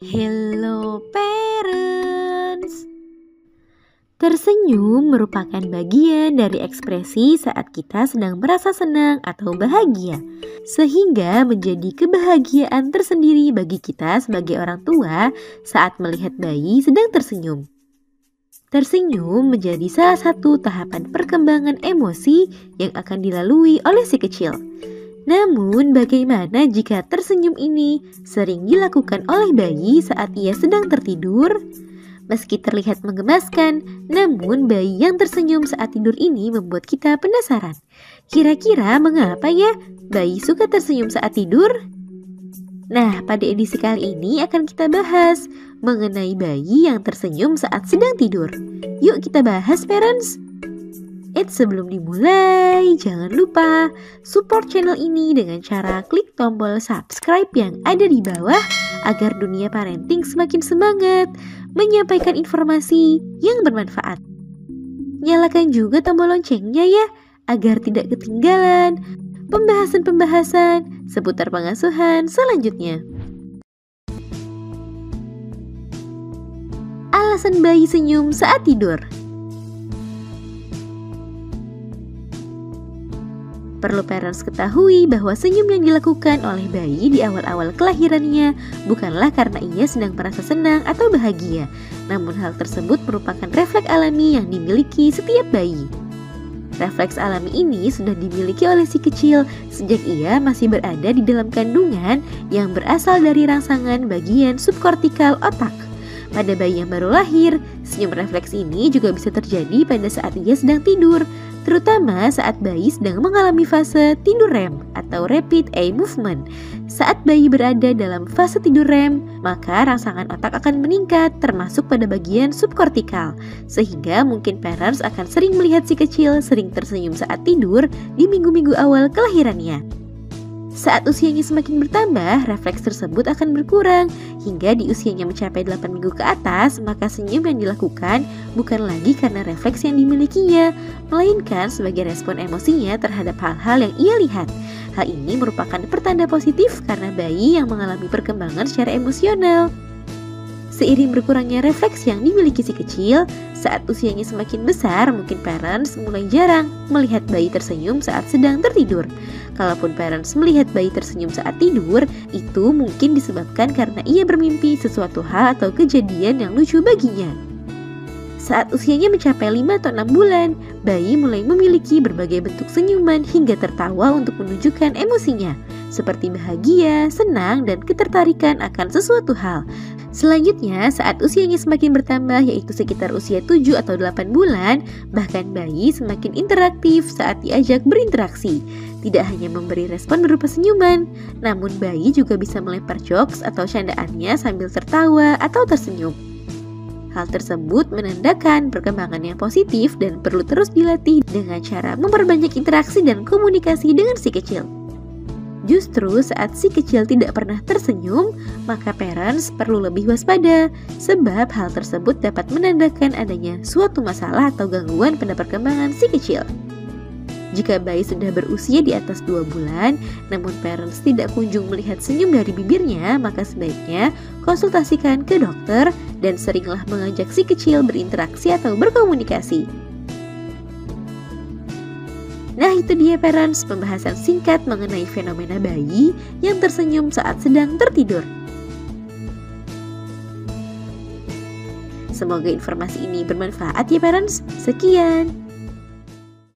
Hello parents. Tersenyum merupakan bagian dari ekspresi saat kita sedang merasa senang atau bahagia, sehingga menjadi kebahagiaan tersendiri bagi kita sebagai orang tua saat melihat bayi sedang tersenyum. Tersenyum menjadi salah satu tahapan perkembangan emosi yang akan dilalui oleh si kecil. Namun, bagaimana jika tersenyum ini sering dilakukan oleh bayi saat ia sedang tertidur? Meski terlihat menggemaskan, namun bayi yang tersenyum saat tidur ini membuat kita penasaran. Kira-kira mengapa ya bayi suka tersenyum saat tidur? Nah, pada edisi kali ini akan kita bahas mengenai bayi yang tersenyum saat sedang tidur. Yuk kita bahas, parents! Sebelum dimulai, jangan lupa support channel ini dengan cara klik tombol subscribe yang ada di bawah agar dunia parenting semakin semangat menyampaikan informasi yang bermanfaat. Nyalakan juga tombol loncengnya ya, agar tidak ketinggalan pembahasan-pembahasan seputar pengasuhan selanjutnya. Alasan bayi senyum saat tidur. Perlu parents ketahui bahwa senyum yang dilakukan oleh bayi di awal-awal kelahirannya bukanlah karena ia sedang merasa senang atau bahagia, namun hal tersebut merupakan refleks alami yang dimiliki setiap bayi. Refleks alami ini sudah dimiliki oleh si kecil sejak ia masih berada di dalam kandungan yang berasal dari rangsangan bagian subkortikal otak. Pada bayi yang baru lahir, senyum refleks ini juga bisa terjadi pada saat ia sedang tidur, terutama saat bayi sedang mengalami fase tidur REM atau Rapid Eye Movement. Saat bayi berada dalam fase tidur REM, maka rangsangan otak akan meningkat termasuk pada bagian subkortikal, sehingga mungkin parents akan sering melihat si kecil sering tersenyum saat tidur di minggu-minggu awal kelahirannya. Saat usianya semakin bertambah, refleks tersebut akan berkurang hingga di usianya mencapai 8 minggu ke atas, maka senyum yang dilakukan bukan lagi karena refleks yang dimilikinya, melainkan sebagai respon emosinya terhadap hal-hal yang ia lihat. Hal ini merupakan pertanda positif karena bayi yang mengalami perkembangan secara emosional. Seiring berkurangnya refleks yang dimiliki si kecil, saat usianya semakin besar, mungkin parents mulai jarang melihat bayi tersenyum saat sedang tertidur. Kalaupun parents melihat bayi tersenyum saat tidur, itu mungkin disebabkan karena ia bermimpi sesuatu hal atau kejadian yang lucu baginya. Saat usianya mencapai 5 atau 6 bulan, bayi mulai memiliki berbagai bentuk senyuman hingga tertawa untuk menunjukkan emosinya, seperti bahagia, senang, dan ketertarikan akan sesuatu hal. Selanjutnya, saat usianya semakin bertambah, yaitu sekitar usia 7 atau 8 bulan, bahkan bayi semakin interaktif saat diajak berinteraksi. Tidak hanya memberi respon berupa senyuman, namun bayi juga bisa melempar jokes atau candaannya sambil tertawa atau tersenyum. Hal tersebut menandakan perkembangan yang positif dan perlu terus dilatih dengan cara memperbanyak interaksi dan komunikasi dengan si kecil. Justru saat si kecil tidak pernah tersenyum, maka parents perlu lebih waspada, sebab hal tersebut dapat menandakan adanya suatu masalah atau gangguan pada perkembangan si kecil. Jika bayi sudah berusia di atas 2 bulan, namun parents tidak kunjung melihat senyum dari bibirnya, maka sebaiknya konsultasikan ke dokter dan seringlah mengajak si kecil berinteraksi atau berkomunikasi. Nah, itu dia parents, pembahasan singkat mengenai fenomena bayi yang tersenyum saat sedang tertidur. Semoga informasi ini bermanfaat ya parents. Sekian.